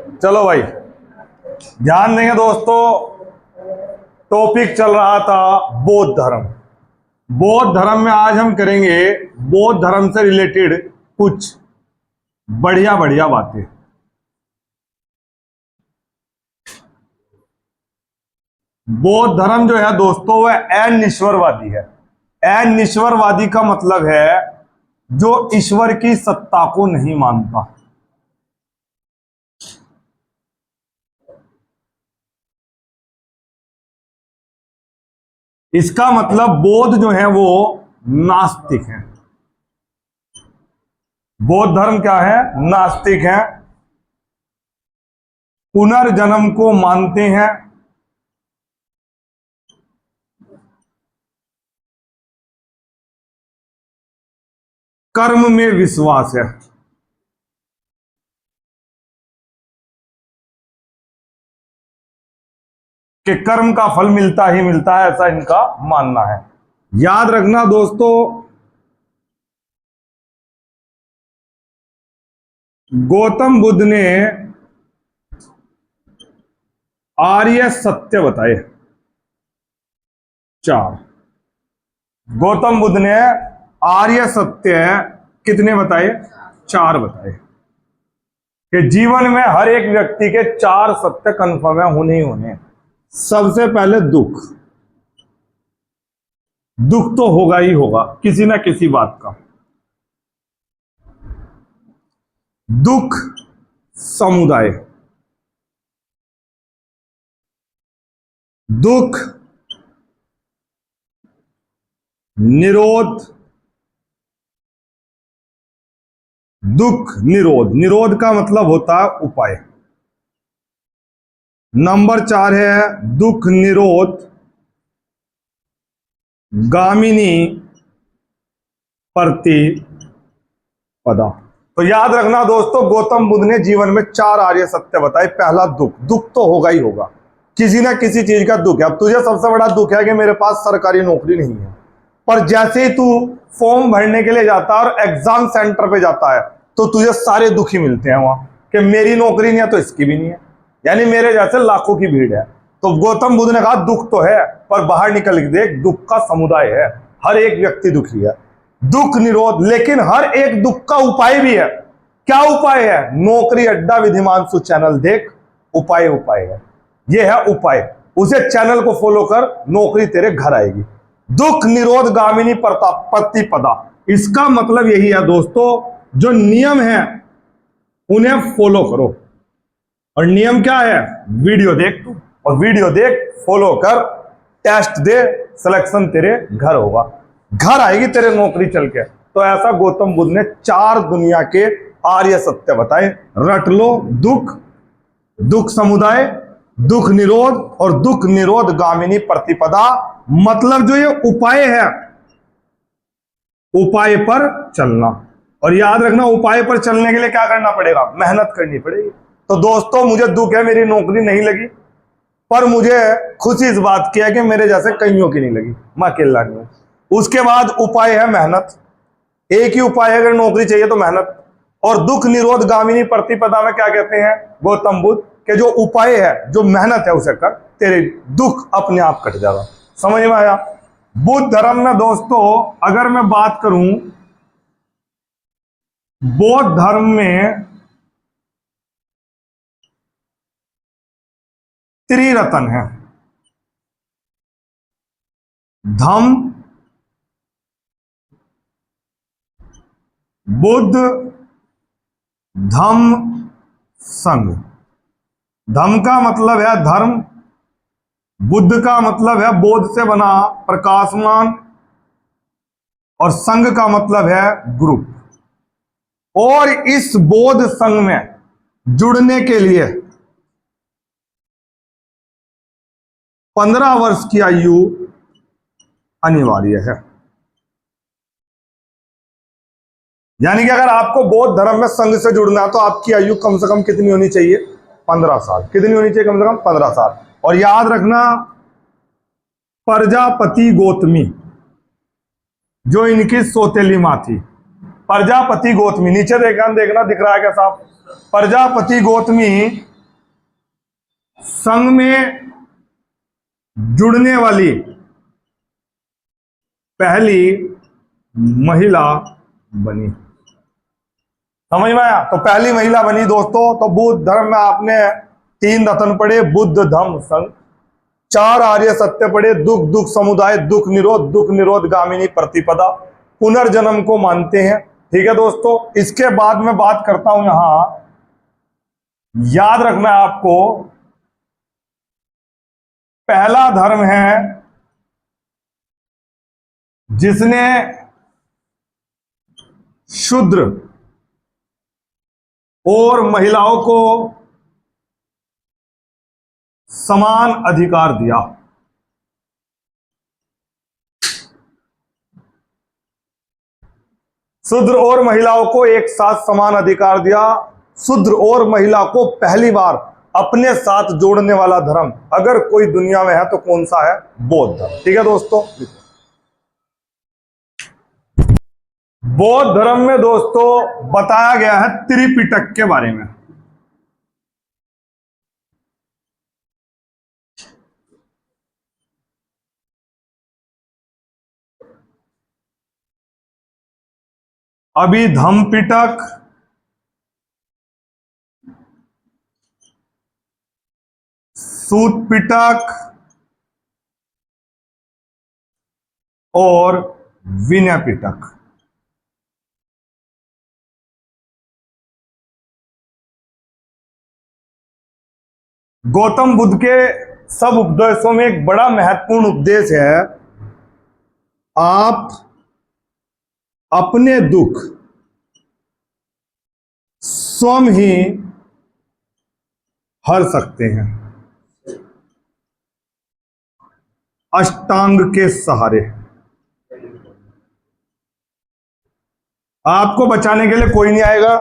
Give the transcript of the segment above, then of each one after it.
चलो भाई ध्यान देंगे दोस्तों। टॉपिक चल रहा था बौद्ध धर्म। बौद्ध धर्म में आज हम करेंगे बौद्ध धर्म से रिलेटेड कुछ बढ़िया बढ़िया बातें। बौद्ध धर्म जो है दोस्तों वह अनिश्वरवादी है। अनिश्वरवादी का मतलब है जो ईश्वर की सत्ता को नहीं मानता। इसका मतलब बौद्ध जो है वो नास्तिक है। बौद्ध धर्म क्या है? नास्तिक है। पुनर्जन्म को मानते हैं। कर्म में विश्वास है। कि कर्म का फल मिलता ही मिलता है, ऐसा इनका मानना है। याद रखना दोस्तों, गौतम बुद्ध ने आर्य सत्य बताए 4। गौतम बुद्ध ने आर्य सत्य कितने बताए? 4 बताए। कि जीवन में हर एक व्यक्ति के 4 सत्य कन्फर्म है, होने ही होने। सबसे पहले दुख। दुख तो होगा ही होगा किसी ना किसी बात का। दुख समुदाय, दुख निरोध, दुख निरोध। निरोध का मतलब होता है उपाय। नंबर 4 है दुख निरोध गामिनी प्रतिपदा। तो याद रखना दोस्तों, गौतम बुद्ध ने जीवन में 4 आर्य सत्य बताए। पहला दुख। दुख तो होगा ही होगा, किसी ना किसी चीज का दुख है। अब तुझे सबसे बड़ा दुख है कि मेरे पास सरकारी नौकरी नहीं है। पर जैसे ही तू फॉर्म भरने के लिए जाता है और एग्जाम सेंटर पे जाता है तो तुझे सारे दुख ही मिलते हैं वहां कि मेरी नौकरी नहीं है तो इसकी भी नहीं है। यानी मेरे जैसे लाखों की भीड़ है। तो गौतम बुद्ध ने कहा दुख तो है, पर बाहर निकल के देख, दुख का समुदाय है, हर एक व्यक्ति दुखी है। दुख निरोध, लेकिन हर एक दुख का उपाय भी है। क्या उपाय है? नौकरी अड्डा विधिमानसु चैनल देख, उपाय उपाय है। यह है उपाय। उसे चैनल को फॉलो कर, नौकरी तेरे घर आएगी। दुख निरोध गामिनी प्रतिपदा, इसका मतलब यही है दोस्तों, जो नियम है उन्हें फॉलो करो। और नियम क्या है? वीडियो देख तू, और वीडियो देख, फॉलो कर, टेस्ट दे, सिलेक्शन तेरे घर होगा, घर आएगी तेरे नौकरी चल के। तो ऐसा गौतम बुद्ध ने 4 दुनिया के आर्य सत्य बताए। रट लो, दुख, दुख समुदाय, दुख निरोध और दुख निरोध गामिनी प्रतिपदा। मतलब जो ये उपाय है, उपाय पर चलना। और याद रखना, उपाय पर चलने के लिए क्या करना पड़ेगा? मेहनत करनी पड़ेगी। तो दोस्तों, मुझे दुख है मेरी नौकरी नहीं लगी, पर मुझे खुशी इस बात की है कि मेरे जैसे कईयों की नहीं लगी, मैं अकेला नहीं हूं। उसके बाद उपाय है मेहनत। एक ही उपाय है, अगर नौकरी चाहिए तो मेहनत। और दुख निरोध गामिनी प्रतिपदा में क्या कहते हैं गौतम बुद्ध के जो उपाय है, जो मेहनत है उसे कर, तेरे दुख अपने आप कट जाएगा। समझ में आया? बुद्ध धर्म में दोस्तों अगर मैं बात करूं, बौद्ध धर्म में त्रिरत्न है। धम्म, बुद्ध, धम्म, संघ। धम्म का मतलब है धर्म, बुद्ध का मतलब है बोध से बना प्रकाशमान, और संघ का मतलब है ग्रुप। और इस बोध संघ में जुड़ने के लिए 15 वर्ष की आयु अनिवार्य है। यानी कि अगर आपको बौद्ध धर्म में संघ से जुड़ना है तो आपकी आयु कम से कम कितनी होनी चाहिए? 15 साल। कितनी होनी चाहिए? कम से कम 15 साल। और याद रखना, प्रजापति गौतमी जो इनकी सौतेली मां थी, प्रजापति गौतमी, नीचे देखना दिख रहा है क्या साहब? प्रजापति गौतमी संघ में जुड़ने वाली पहली महिला बनी। समझ में आया? तो पहली महिला बनी दोस्तों। तो बुद्ध धर्म में आपने 3 रत्न पढ़े, बुद्ध धम्म संघ। 4 आर्य सत्य पढ़े, दुख दुख समुदाय, दुख निरोध गामिनी प्रतिपदा, पुनर्जन्म को मानते हैं। ठीक है दोस्तों। इसके बाद मैं बात करता हूं, यहां याद रखना है आपको, पहला धर्म है जिसने शूद्र और महिलाओं को समान अधिकार दिया। शूद्र और महिलाओं को एक साथ समान अधिकार दिया। शूद्र और महिला को पहली बार अपने साथ जोड़ने वाला धर्म अगर कोई दुनिया में है तो कौन सा है? बौद्ध धर्म। ठीक है दोस्तों। बौद्ध धर्म में दोस्तों बताया गया है त्रिपिटक के बारे में। अभिधम्म पिटक, सूत पिटक और विनय पिटक। गौतम बुद्ध के सब उपदेशों में एक बड़ा महत्वपूर्ण उपदेश है, आप अपने दुख स्वयं ही हर सकते हैं अष्टांग के सहारे। आपको बचाने के लिए कोई नहीं आएगा,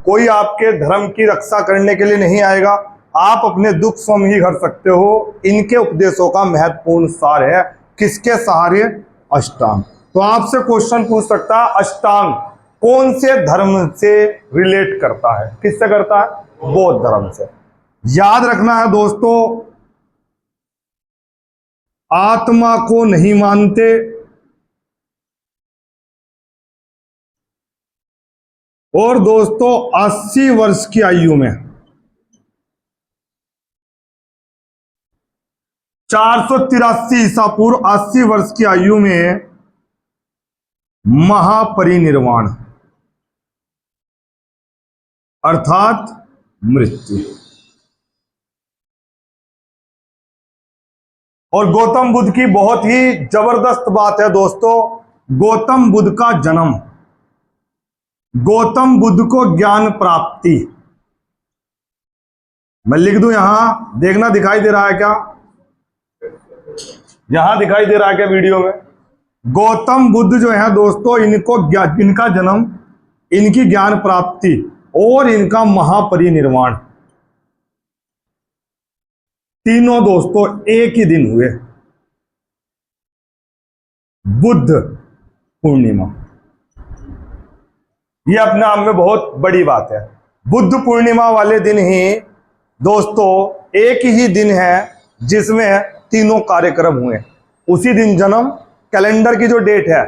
कोई आपके धर्म की रक्षा करने के लिए नहीं आएगा। आप अपने दुख स्वयं ही हर सकते हो। इनके उपदेशों का महत्वपूर्ण सार है। किसके सहारे? अष्टांग। तो आपसे क्वेश्चन पूछ सकता है, अष्टांग कौन से धर्म से रिलेट करता है? किससे करता है? बौद्ध धर्म से। याद रखना है दोस्तों, आत्मा को नहीं मानते, और दोस्तों 80 वर्ष की आयु में 483 ईसा पूर्व 80 वर्ष की आयु में महापरिनिर्वाण अर्थात मृत्यु। और गौतम बुद्ध की बहुत ही जबरदस्त बात है दोस्तों, गौतम बुद्ध का जन्म, गौतम बुद्ध को ज्ञान प्राप्ति, मैं लिख दूं यहां, देखना दिखाई दे रहा है क्या? यहां दिखाई दे रहा है क्या वीडियो में? गौतम बुद्ध जो है दोस्तों, इनका जन्म, इनकी ज्ञान प्राप्ति और इनका महापरिनिर्वाण तीनों दोस्तों एक ही दिन हुए, बुद्ध पूर्णिमा। यह अपने आप में बहुत बड़ी बात है। बुद्ध पूर्णिमा वाले दिन ही दोस्तों एक ही दिन है जिसमें तीनों कार्यक्रम हुए। उसी दिन जन्म, कैलेंडर की जो डेट है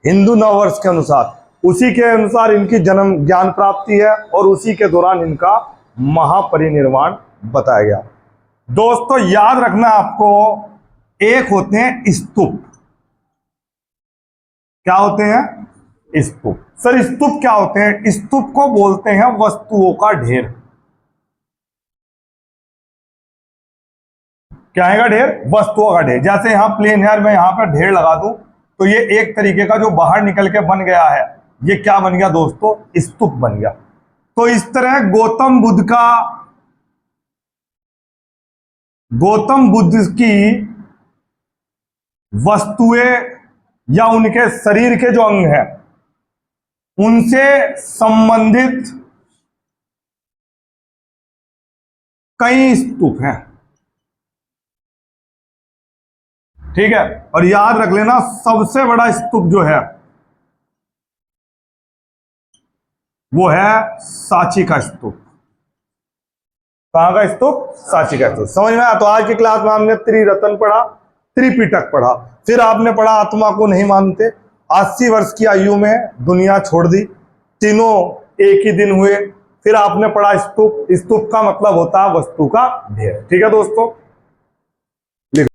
हिंदू नववर्ष के अनुसार, उसी के अनुसार इनकी जन्म ज्ञान प्राप्ति है और उसी के दौरान इनका महापरिनिर्वाण बताया गया। दोस्तों याद रखना आपको, एक होते हैं स्तूप। क्या होते हैं? स्तूप। सर स्तूप क्या होते हैं? स्तूप को बोलते हैं वस्तुओं का ढेर। क्या है का ढेर? वस्तुओं का ढेर। जैसे यहां प्लेन है, मैं यहां पर ढेर लगा दूं तो ये एक तरीके का जो बाहर निकल के बन गया है, ये क्या बन गया दोस्तों? स्तूप बन गया। तो इस तरह गौतम बुद्ध की वस्तुएं या उनके शरीर के जो अंग हैं उनसे संबंधित कई स्तूप हैं। ठीक है। और याद रख लेना, सबसे बड़ा स्तूप जो है वो है सांची का स्तूप। कहाँ का स्तूप? सांची का स्तूप। समझ में आया? तो आज की क्लास में हमने त्रिरत्न पढ़ा, त्रिपिटक पढ़ा, फिर आपने पढ़ा आत्मा को नहीं मानते, 80 वर्ष की आयु में दुनिया छोड़ दी, तीनों एक ही दिन हुए, फिर आपने पढ़ा स्तूप। स्तूप का मतलब होता है वस्तु का ढेर। ठीक है दोस्तों।